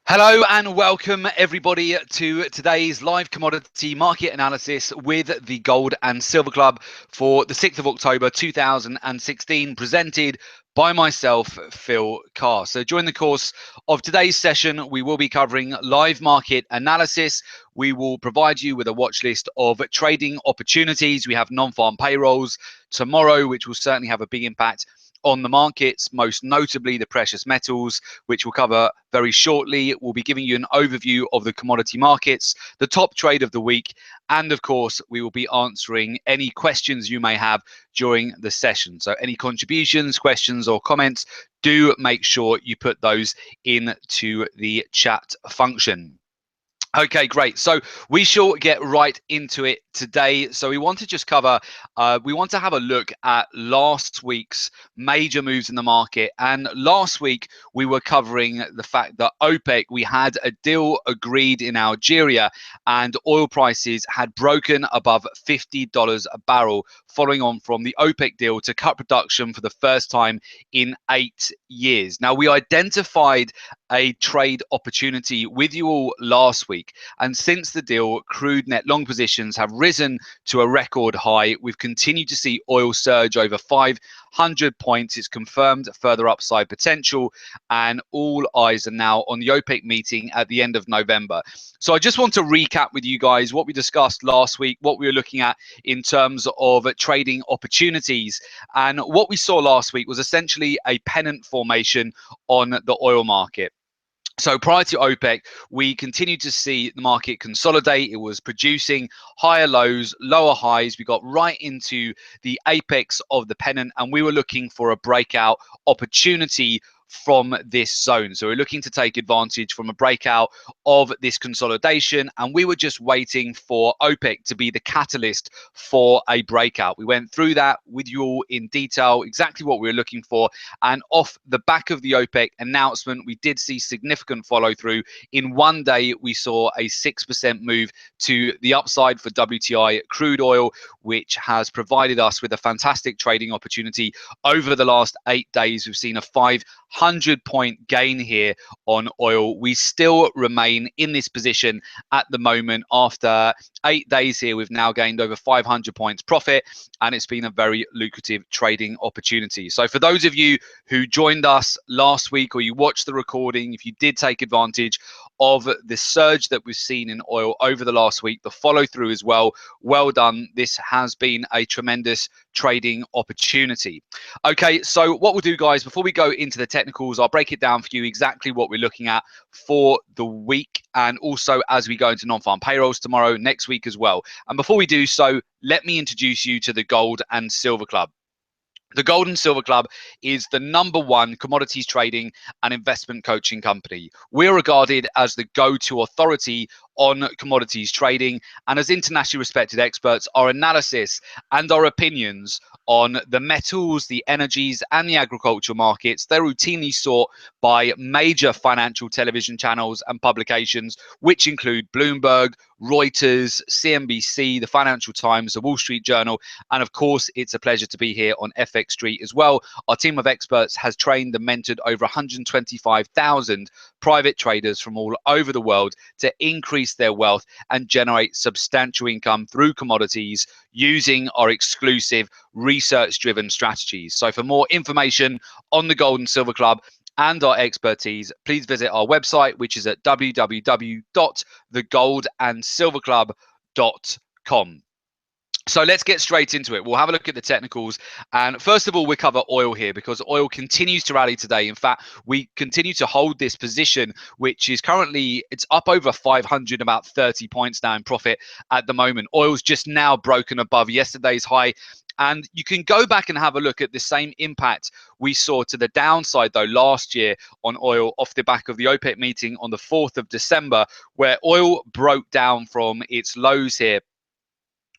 Hello and welcome everybody to today's live commodity market analysis with the Gold and Silver Club for the 6th of October 2016, presented by myself, Phil Carr. So during the course of today's session, we will be covering live market analysis. We will provide you with a watch list of trading opportunities. We have non-farm payrolls tomorrow, which will certainly have a big impact on the markets, most notably the precious metals, which we'll cover very shortly. We'll be giving you an overview of the commodity markets, the top trade of the week, and of course, we will be answering any questions you may have during the session. So any contributions, questions, or comments, do make sure you put those into the chat function. Okay, great. So we shall get right into it today. So we want to just cover, we want to have a look at last week's major moves in the market. And last week we were covering the fact that OPEC, we had a deal agreed in Algeria and oil prices had broken above $50 a barrel, following on from the OPEC deal to cut production for the first time in 8 years. Now, we identified a trade opportunity with you all last week, and since the deal, crude net long positions have risen to a record high. We've continued to see oil surge over 500 points. It's confirmed further upside potential, and all eyes are now on the OPEC meeting at the end of November. So I just want to recap with you guys what we discussed last week, what we were looking at in terms of trading opportunities. And what we saw last week was essentially a pennant formation on the oil market. So prior to OPEC, we continued to see the market consolidate. It was producing higher lows, lower highs. We got right into the apex of the pennant, and we were looking for a breakout opportunity from this zone. So we're looking to take advantage from a breakout of this consolidation, and we were just waiting for OPEC to be the catalyst for a breakout. We went through that with you all in detail, exactly what we were looking for, and off the back of the OPEC announcement, we did see significant follow through. In one day, we saw a 6% move to the upside for WTI crude oil, which has provided us with a fantastic trading opportunity. Over the last 8 days, we've seen a 500-point gain here on oil. We still remain in this position at the moment. After 8 days here, we've now gained over 500 points profit, and it's been a very lucrative trading opportunity. So for those of you who joined us last week, or you watched the recording, if you did take advantage of the surge that we've seen in oil over the last week, the follow through as well, well done. This has been a tremendous trading opportunity. Okay, so what we'll do, guys, before we go into the technicals, I'll break it down for you exactly what we're looking at for the week, and also as we go into non-farm payrolls tomorrow, next week as well. And before we do so, let me introduce you to the Gold and Silver Club. The Gold and Silver Club is the #1 commodities trading and investment coaching company. We're regarded as the go-to authority on commodities trading, and as internationally respected experts, our analysis and our opinions on the metals, the energies, and the agricultural markets, they're routinely sought by major financial television channels and publications, which include Bloomberg, Reuters, CNBC, the Financial Times, the Wall Street Journal, and of course, it's a pleasure to be here on FX Street as well. Our team of experts has trained and mentored over 125,000 private traders from all over the world to increase their wealth and generate substantial income through commodities using our exclusive research-driven strategies. So for more information on the Gold and Silver Club and our expertise, please visit our website, which is at www.thegoldandsilverclub.com. So let's get straight into it. We'll have a look at the technicals. And first of all, we'll cover oil here because oil continues to rally today. In fact, we continue to hold this position, which is currently, it's up over 500, about 30 points now in profit at the moment. Oil's just now broken above yesterday's high. And you can go back and have a look at the same impact we saw to the downside, though, last year on oil off the back of the OPEC meeting on the 4th of December, where oil broke down from its lows here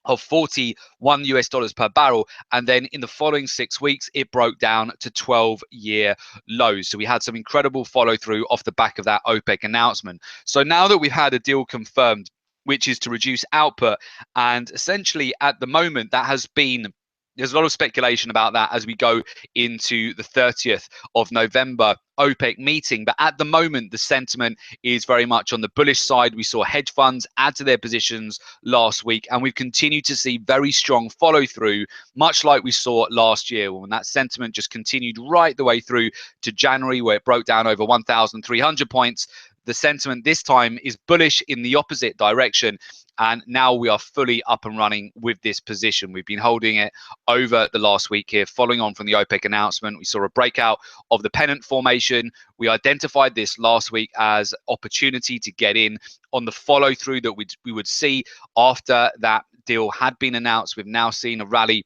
of $41 per barrel, and then in the following 6 weeks it broke down to 12-year lows. So we had some incredible follow through off the back of that OPEC announcement. So now that we've had a deal confirmed, which is to reduce output, and essentially at the moment that has been There's a lot of speculation about that as we go into the 30th of November OPEC meeting. But at the moment, the sentiment is very much on the bullish side. We saw hedge funds add to their positions last week, and we've continued to see very strong follow through, much like we saw last year when that sentiment just continued right the way through to January, where it broke down over 1,300 points. The sentiment this time is bullish in the opposite direction. And now we are fully up and running with this position. We've been holding it over the last week here, following on from the OPEC announcement. We saw a breakout of the pennant formation. We identified this last week as opportunity to get in on the follow through that we would see after that deal had been announced. We've now seen a rally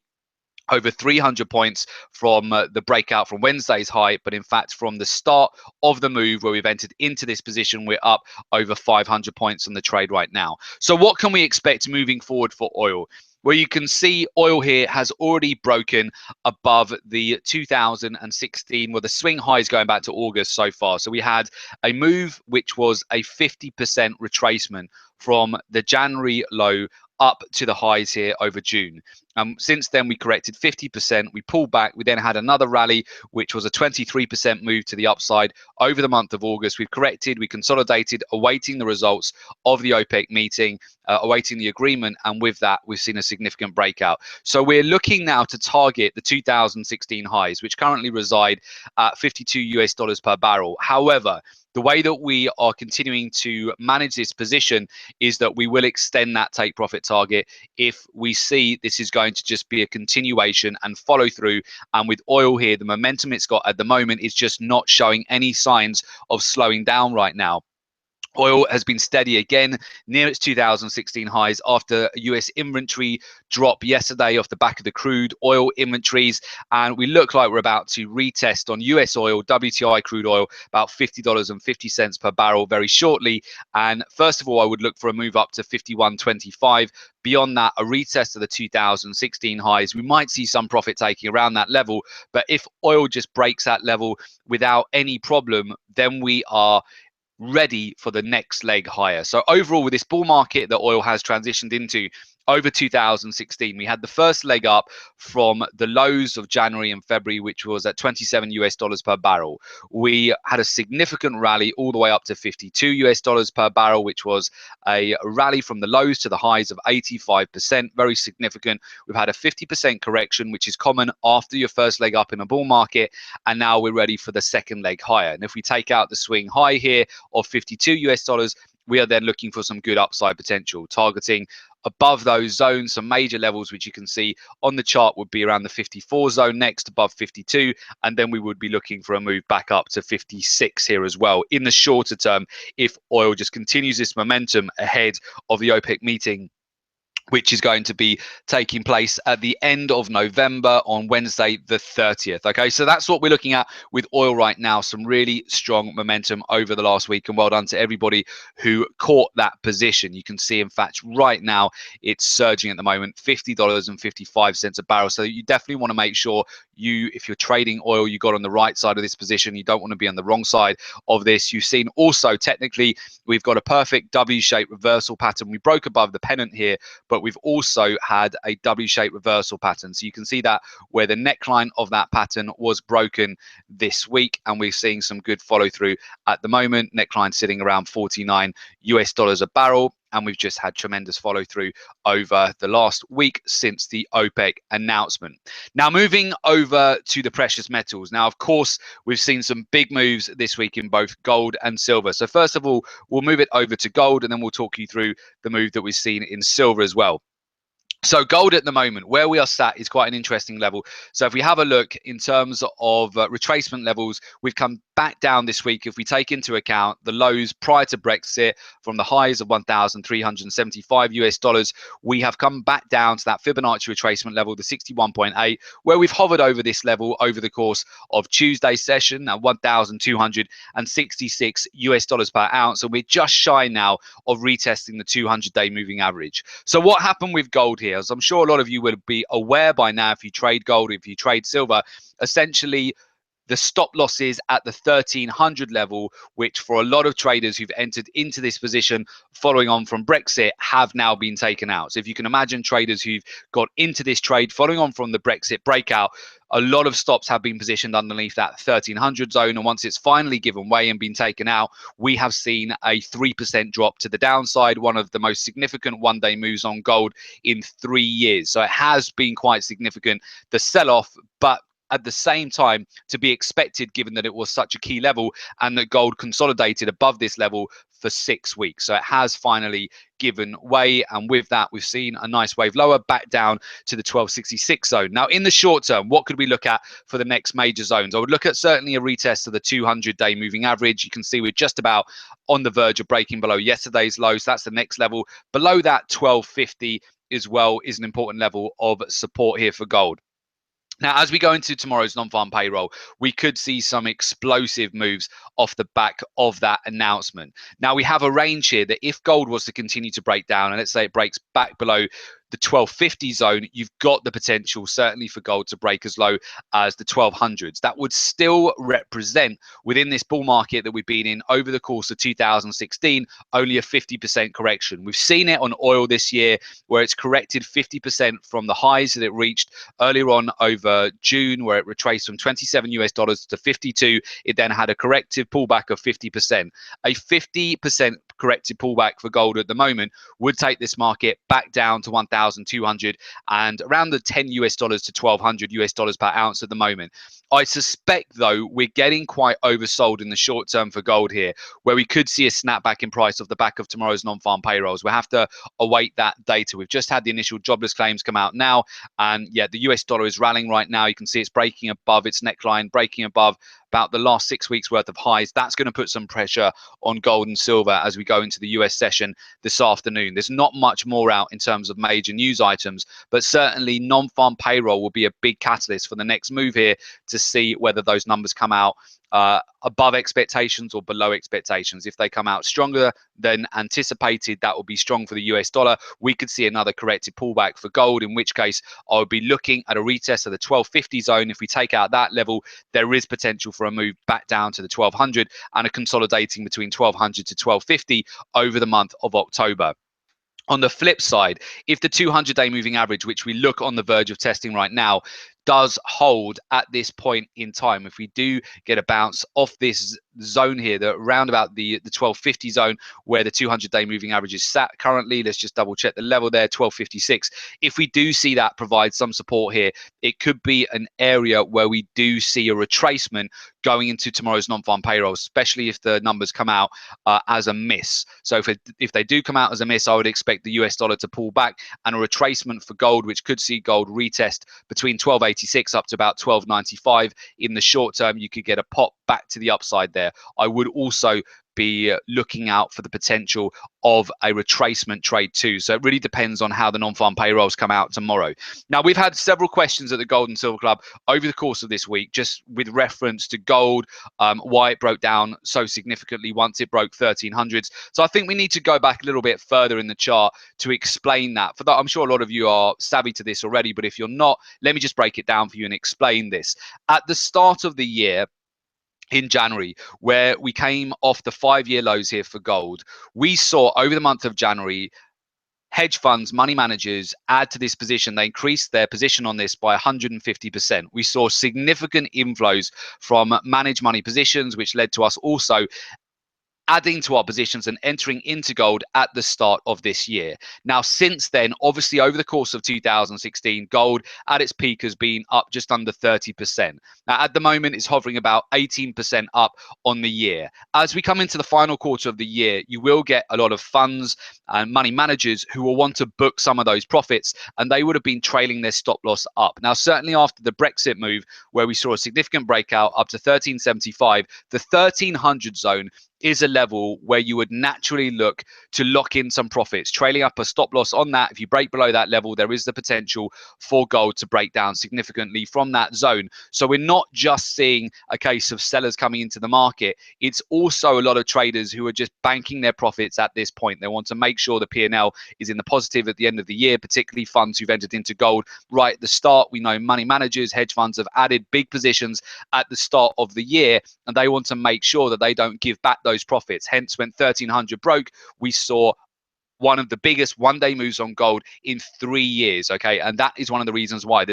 over 300 points from the breakout from Wednesday's high, but in fact from the start of the move where we've entered into this position, we're up over 500 points on the trade right now. So what can we expect moving forward for oil? Well, you can see oil here has already broken above the 2016, well, the swing highs going back to August so far. So we had a move which was a 50% retracement from the January low up to the highs here over June. Since then, we corrected 50%. We pulled back. We then had another rally, which was a 23% move to the upside over the month of August. We've corrected, we consolidated, awaiting the results of the OPEC meeting, awaiting the agreement. And with that, we've seen a significant breakout. So we're looking now to target the 2016 highs, which currently reside at $52 per barrel. However, the way that we are continuing to manage this position is that we will extend that take profit target if we see this is going to just be a continuation and follow through. And with oil here, the momentum it's got at the moment is just not showing any signs of slowing down right now. Oil has been steady again near its 2016 highs after a US inventory drop yesterday off the back of the crude oil inventories. And we look like we're about to retest on US oil, WTI crude oil, about $50.50 per barrel very shortly. And first of all, I would look for a move up to 51.25. Beyond that, a retest of the 2016 highs. We might see some profit taking around that level. But if oil just breaks that level without any problem, then we are ready for the next leg higher. So overall, with this bull market that oil has transitioned into over 2016, we had the first leg up from the lows of January and February, which was at $27 per barrel. We had a significant rally all the way up to $52 per barrel, which was a rally from the lows to the highs of 85%, very significant. We've had a 50% correction, which is common after your first leg up in a bull market, and now we're ready for the second leg higher. And if we take out the swing high here of $52, we are then looking for some good upside potential, targeting above those zones. Some major levels which you can see on the chart would be around the 54 zone next, above 52, and then we would be looking for a move back up to 56 here as well in the shorter term if oil just continues this momentum ahead of the OPEC meeting, which is going to be taking place at the end of November on Wednesday, the 30th. Okay, so that's what we're looking at with oil right now. Some really strong momentum over the last week, and well done to everybody who caught that position. You can see, in fact, right now it's surging at the moment, $50.55 a barrel. So you definitely want to make sure if you're trading oil, you got on the right side of this position. You don't want to be on the wrong side of this. You've seen also, technically, we've got a perfect W-shaped reversal pattern. We broke above the pennant here, but we've also had a W-shaped reversal pattern. So you can see that where the neckline of that pattern was broken this week, and we're seeing some good follow through at the moment. Neckline sitting around $49 a barrel. And we've just had tremendous follow through over the last week since the OPEC announcement. Now, moving over to the precious metals. Now, of course, we've seen some big moves this week in both gold and silver. So first of all, we'll move it over to gold, and then we'll talk you through the move that we've seen in silver as well. So gold at the moment, where we are sat, is quite an interesting level. So if we have a look in terms of retracement levels, we've come back down this week. If we take into account the lows prior to Brexit from the highs of $1,375, we have come back down to that Fibonacci retracement level, the 61.8, where we've hovered over this level over the course of Tuesday's session at $1,266 per ounce. And we're just shy now of retesting the 200-day moving average. So what happened with gold here? As I'm sure a lot of you will be aware by now, if you trade gold, if you trade silver, essentially the stop losses at the 1300 level, which for a lot of traders who've entered into this position following on from Brexit have now been taken out. So if you can imagine traders who've got into this trade following on from the Brexit breakout, a lot of stops have been positioned underneath that 1300 zone. And once it's finally given way and been taken out, we have seen a 3% drop to the downside, one of the most significant one-day moves on gold in 3 years. So it has been quite significant, the sell-off, but at the same time to be expected given that it was such a key level and that gold consolidated above this level for 6 weeks. So it has finally given way, and with that we've seen a nice wave lower back down to the 1266 zone. Now in the short term, what could we look at for the next major zones? I would look at certainly a retest of the 200-day moving average. You can see we're just about on the verge of breaking below yesterday's low, so that's the next level. Below that 1250 as well is an important level of support here for gold. Now, as we go into tomorrow's non-farm payroll, we could see some explosive moves off the back of that announcement. Now, we have a range here that if gold was to continue to break down, and let's say it breaks back below the 1250 zone, you've got the potential certainly for gold to break as low as the 1200s. That would still represent within this bull market that we've been in over the course of 2016, only a 50% correction. We've seen it on oil this year where it's corrected 50% from the highs that it reached earlier on over June, where it retraced from 27 US dollars to 52. It then had a corrective pullback of 50%. A 50% corrected pullback for gold at the moment would take this market back down to 1,200 and around the 10 US dollars to 1,200 US dollars per ounce at the moment. I suspect, though, we're getting quite oversold in the short term for gold here, where we could see a snapback in price off the back of tomorrow's non-farm payrolls. We'll have to await that data. We've just had the initial jobless claims come out now, and yeah, the US dollar is rallying right now. You can see it's breaking above its neckline, breaking above about the last 6 weeks worth of highs. That's going to put some pressure on gold and silver as we go into the US session this afternoon. There's not much more out in terms of major news items, but certainly non-farm payroll will be a big catalyst for the next move here to see whether those numbers come out above expectations or below expectations. If they come out stronger than anticipated, that will be strong for the US dollar. We could see another corrected pullback for gold, in which case I would be looking at a retest of the 1250 zone. If we take out that level, there is potential for a move back down to the 1200 and a consolidating between 1200 to 1250 over the month of October. On the flip side, if the 200-day moving average, which we look on the verge of testing right now, does hold at this point in time, if we do get a bounce off this zone here, that around about the 1250 zone where the 200-day moving average is sat currently, let's just double check the level there, 1256. If we do see that provide some support here, it could be an area where we do see a retracement going into tomorrow's non-farm payroll, especially if the numbers come out as a miss. So if they do come out as a miss, I would expect the US dollar to pull back and a retracement for gold, which could see gold retest between 1286 up to about 1295 in the short term. You could get a pop back to the upside there. I would also be looking out for the potential of a retracement trade too. So it really depends on how the non-farm payrolls come out tomorrow. Now, we've had several questions at the Gold and Silver Club over the course of this week, just with reference to gold, why it broke down so significantly once it broke 1300s. So I think we need to go back a little bit further in the chart to explain that. For that, I'm sure a lot of you are savvy to this already, but if you're not, let me just break it down for you and explain this. At the start of the year, in January, where we came off the 5-year lows here for gold, we saw over the month of January, hedge funds, money managers add to this position. They increased their position on this by 150%. We saw significant inflows from managed money positions, which led to us also adding to our positions and entering into gold at the start of this year. Now, since then, obviously over the course of 2016, gold at its peak has been up just under 30%. Now, at the moment, it's hovering about 18% up on the year. As we come into the final quarter of the year, you will get a lot of funds and money managers who will want to book some of those profits, and they would have been trailing their stop loss up. Now, certainly after the Brexit move, where we saw a significant breakout up to 1375, the 1300 zone is a level where you would naturally look to lock in some profits, trailing up a stop loss on that. If you break below that level, there is the potential for gold to break down significantly from that zone. So we're not just seeing a case of sellers coming into the market. It's also a lot of traders who are just banking their profits at this point. They want to make sure the P&L is in the positive at the end of the year, particularly funds who've entered into gold right at the start. We know money managers, hedge funds have added big positions at the start of the year, and they want to make sure that they don't give back those profits. Hence, when 1300 broke, we saw one of the biggest one-day moves on gold in 3 years. Okay, and that is one of the reasons why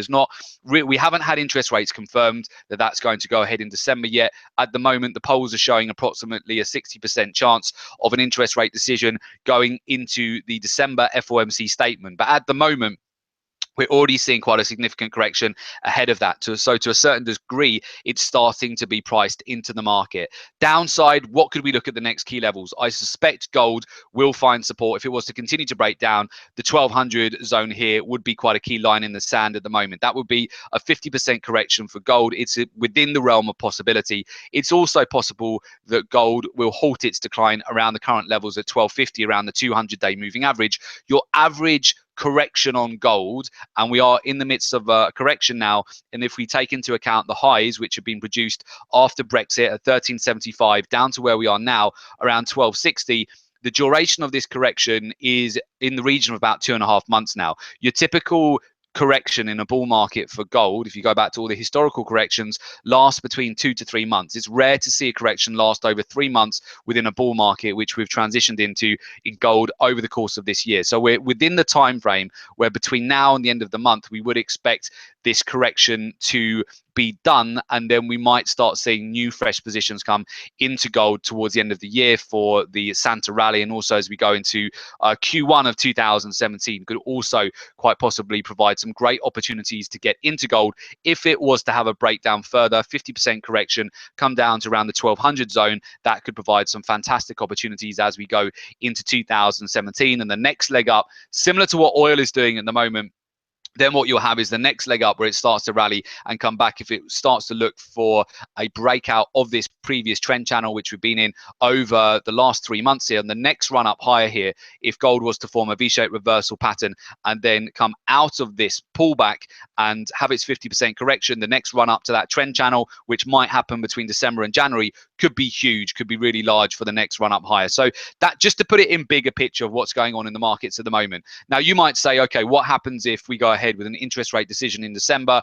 we haven't had interest rates confirmed that that's going to go ahead in December yet. At the moment, the polls are showing approximately a 60% chance of an interest rate decision going into the December FOMC statement. But at the moment, we're already seeing quite a significant correction ahead of that. So to a certain degree, it's starting to be priced into the market. Downside, what could we look at the next key levels? I suspect gold will find support. If it was to continue to break down, the 1200 zone here would be quite a key line in the sand at the moment. That would be a 50% correction for gold. It's within the realm of possibility. It's also possible that gold will halt its decline around the current levels at 1250, around the 200-day moving average. Your average correction on gold, and we are in the midst of a correction now, and if we take into account the highs which have been produced after Brexit at 1375 down to where we are now around 1260, the duration of this correction is in the region of about 2.5 months now. Your typical correction in a bull market for gold, if you go back to all the historical corrections, lasts between 2 to 3 months. It's rare to see a correction last over 3 months within a bull market, which we've transitioned into in gold over the course of this year. So we're within the time frame where between now and the end of the month, we would expect this correction to be done, and then we might start seeing new fresh positions come into gold towards the end of the year for the Santa rally, and also as we go into Q1 of 2017 could also quite possibly provide some great opportunities to get into gold if it was to have a breakdown further, 50% correction, come down to around the 1200 zone. That could provide some fantastic opportunities as we go into 2017, and the next leg up, similar to what oil is doing at the moment. Then what you'll have is the next leg up where it starts to rally and come back. If it starts to look for a breakout of this previous trend channel, which we've been in over the last 3 months here, and the next run up higher here, if gold was to form a V-shaped reversal pattern and then come out of this pullback and have its 50% correction, the next run up to that trend channel, which might happen between December and January, could be huge, could be really large for the next run up higher. So that, just to put it in bigger picture of what's going on in the markets at the moment. Now you might say, okay, what happens if we go ahead with an interest rate decision in December?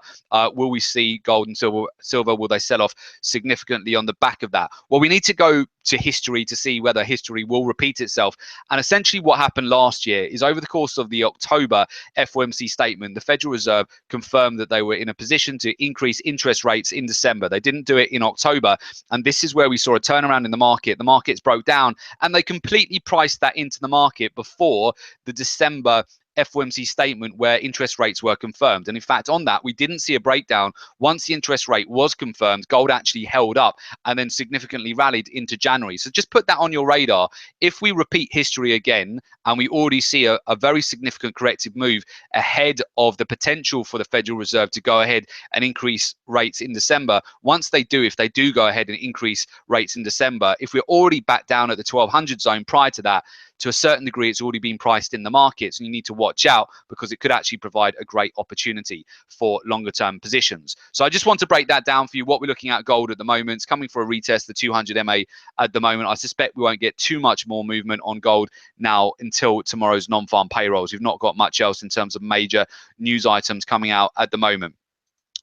Will we see gold and silver, will they sell off significantly on the back of that? Well, we need to go to history to see whether history will repeat itself. And essentially what happened last year is, over the course of the October FOMC statement, the Federal Reserve confirmed that they were in a position to increase interest rates in December. They didn't do it in October, and this is where we saw a turnaround in the market. The markets broke down, and they completely priced that into the market before the December FOMC statement where interest rates were confirmed. And in fact, on that, we didn't see a breakdown. Once the interest rate was confirmed, gold actually held up and then significantly rallied into January. So just put that on your radar. If we repeat history again, and we already see a very significant corrective move ahead of the potential for the Federal Reserve to go ahead and increase rates in December, once they do, if they do go ahead and increase rates in December, if we're already back down at the 1200 zone prior to that, to a certain degree, it's already been priced in the markets, and you need to watch out because it could actually provide a great opportunity for longer term positions. So I just want to break that down for you. What we're looking at gold at the moment, it's coming for a retest, the 200 MA at the moment. I suspect we won't get too much more movement on gold now until tomorrow's non-farm payrolls. We've not got much else in terms of major news items coming out at the moment.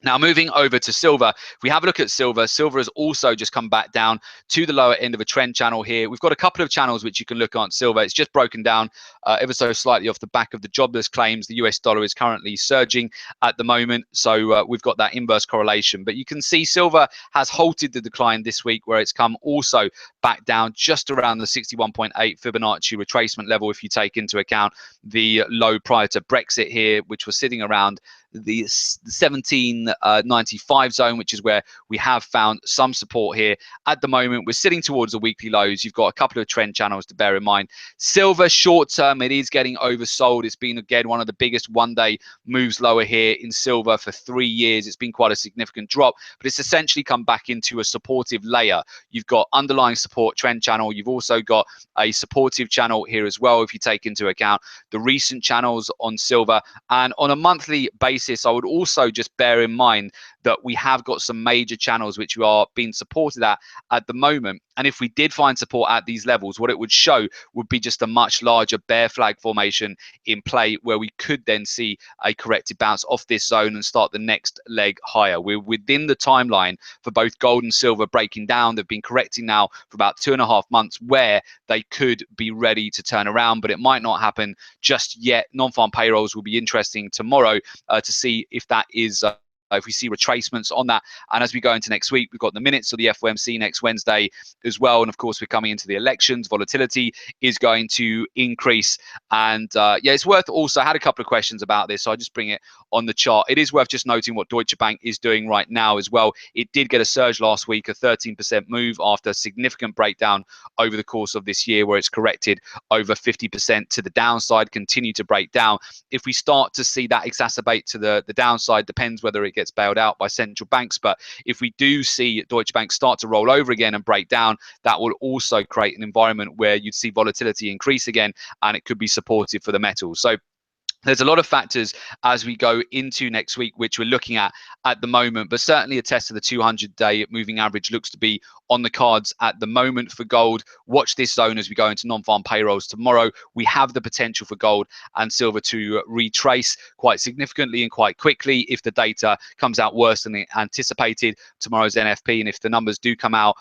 Now, moving over to silver, if we have a look at silver, silver has also just come back down to the lower end of a trend channel here. We've got a couple of channels which you can look on silver. It's just broken down ever so slightly off the back of the jobless claims. The US dollar is currently surging at the moment, so we've got that inverse correlation. But you can see silver has halted the decline this week, where it's come also back down just around the 61.8 Fibonacci retracement level, if you take into account the low prior to Brexit here, which was sitting around the 17.95 zone, which is where we have found some support here. At the moment, we're sitting towards the weekly lows. You've got a couple of trend channels to bear in mind. Silver short term, it is getting oversold. It's been again one of the biggest one-day moves lower here in silver for 3 years. It's been quite a significant drop, but it's essentially come back into a supportive layer. You've got underlying support trend channel. You've also got a supportive channel here as well, if you take into account the recent channels on silver. And on a monthly basis, I would also just bear in mind that we have got some major channels which we are being supported at the moment. And if we did find support at these levels, what it would show would be just a much larger bear flag formation in play, where we could then see a corrected bounce off this zone and start the next leg higher. We're within the timeline for both gold and silver breaking down. They've been correcting now for about 2.5 months, where they could be ready to turn around, but it might not happen just yet. Non-farm payrolls will be interesting tomorrow to see if that is if we see retracements on that. And as we go into next week, we've got the minutes of the FOMC next Wednesday as well. And of course, we're coming into the elections. Volatility is going to increase. And yeah, it's worth also, I had a couple of questions about this, so I'll just bring it on the chart. It is worth just noting what Deutsche Bank is doing right now as well. It did get a surge last week, a 13% move after a significant breakdown over the course of this year, where it's corrected over 50% to the downside, continue to break down. If we start to see that exacerbate to the downside, depends whether it gets bailed out by central banks. But if we do see Deutsche Bank start to roll over again and break down, that will also create an environment where you'd see volatility increase again, and it could be supportive for the metals. So there's a lot of factors as we go into next week, which we're looking at the moment, but certainly a test of the 200-day moving average looks to be on the cards at the moment for gold. Watch this zone as we go into non-farm payrolls tomorrow. We have the potential for gold and silver to retrace quite significantly and quite quickly if the data comes out worse than anticipated, tomorrow's NFP. And if the numbers do come out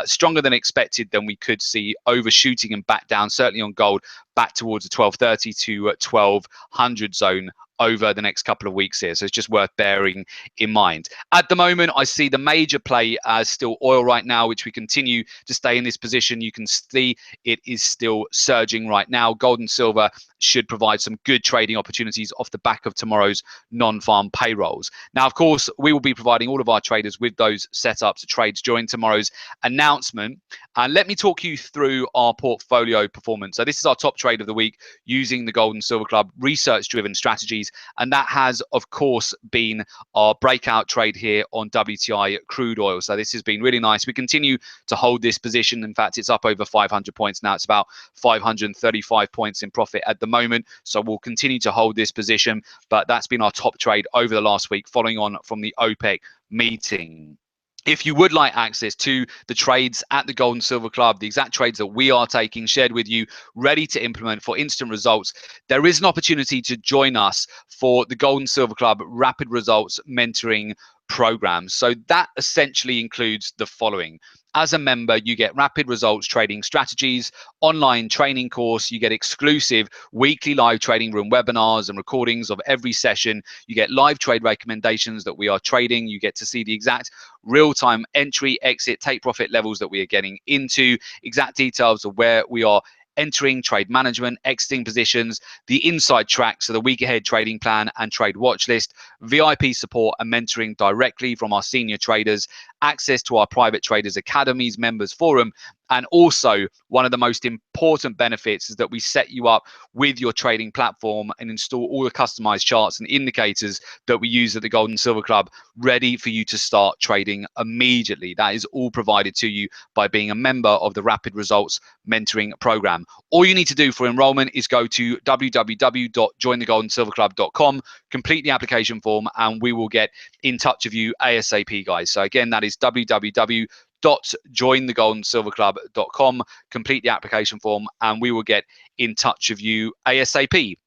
stronger than expected, then we could see overshooting and back down, certainly on gold, back towards the 1230 to 1200 zone over the next couple of weeks here. So it's just worth bearing in mind. At the moment, I see the major play as still oil right now, which we continue to stay in this position. You can see it is still surging right now. Gold and silver should provide some good trading opportunities off the back of tomorrow's non-farm payrolls. Now, of course, we will be providing all of our traders with those setups of trades during tomorrow's announcement. And let me talk you through our portfolio performance. So this is our top trade of the week using the Gold and Silver Club research-driven strategies. And that has, of course, been our breakout trade here on WTI crude oil. So this has been really nice. We continue to hold this position. In fact, it's up over 500 points now. It's about 535 points in profit at the moment. So we'll continue to hold this position. But that's been our top trade over the last week, following on from the OPEC meeting. If you would like access to the trades at the Gold and Silver Club, the exact trades that we are taking, shared with you, ready to implement for instant results, there is an opportunity to join us for the Gold and Silver Club Rapid Results Mentoring Program. So that essentially includes the following. As a member, you get rapid results trading strategies, online training course, you get exclusive weekly live trading room webinars and recordings of every session, you get live trade recommendations that we are trading, you get to see the exact real-time entry, exit, take profit levels that we are getting into, exact details of where we are entering, trade management, exiting positions, the inside track, so the week ahead trading plan and trade watch list, VIP support and mentoring directly from our senior traders, access to our private traders academies members forum, and also one of the most important benefits is that we set you up with your trading platform and install all the customized charts and indicators that we use at the Gold and Silver Club, ready for you to start trading immediately. That is all provided to you by being a member of the Rapid Results Mentoring Program. All you need to do for enrollment is go to www.jointhegoldandsilverclub.com, complete the application form, and we will get in touch with you ASAP, guys. So again, that is www.jointhegoldandsilverclub.com, complete the application form, and we will get in touch with you ASAP.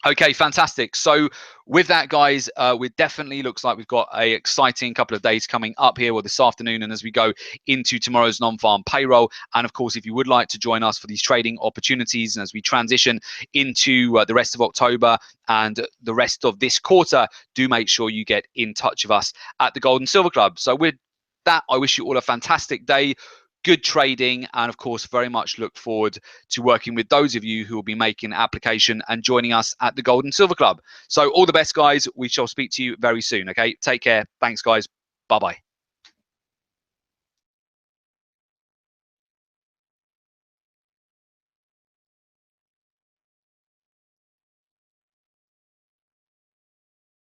Okay, fantastic. So with that, guys, we definitely looks like we've got a exciting couple of days coming up here, or this afternoon, and as we go into tomorrow's non-farm payroll. And of course, if you would like to join us for these trading opportunities, and as we transition into the rest of October and the rest of this quarter, do make sure you get in touch with us at the Gold and Silver Club. So with that, I wish you all a fantastic day. good trading, and of course very much look forward to working with those of you who will be making an application and joining us at the Gold and Silver Club. So all the best, guys. We shall speak to you very soon. Okay, take care. Thanks, guys. Bye bye.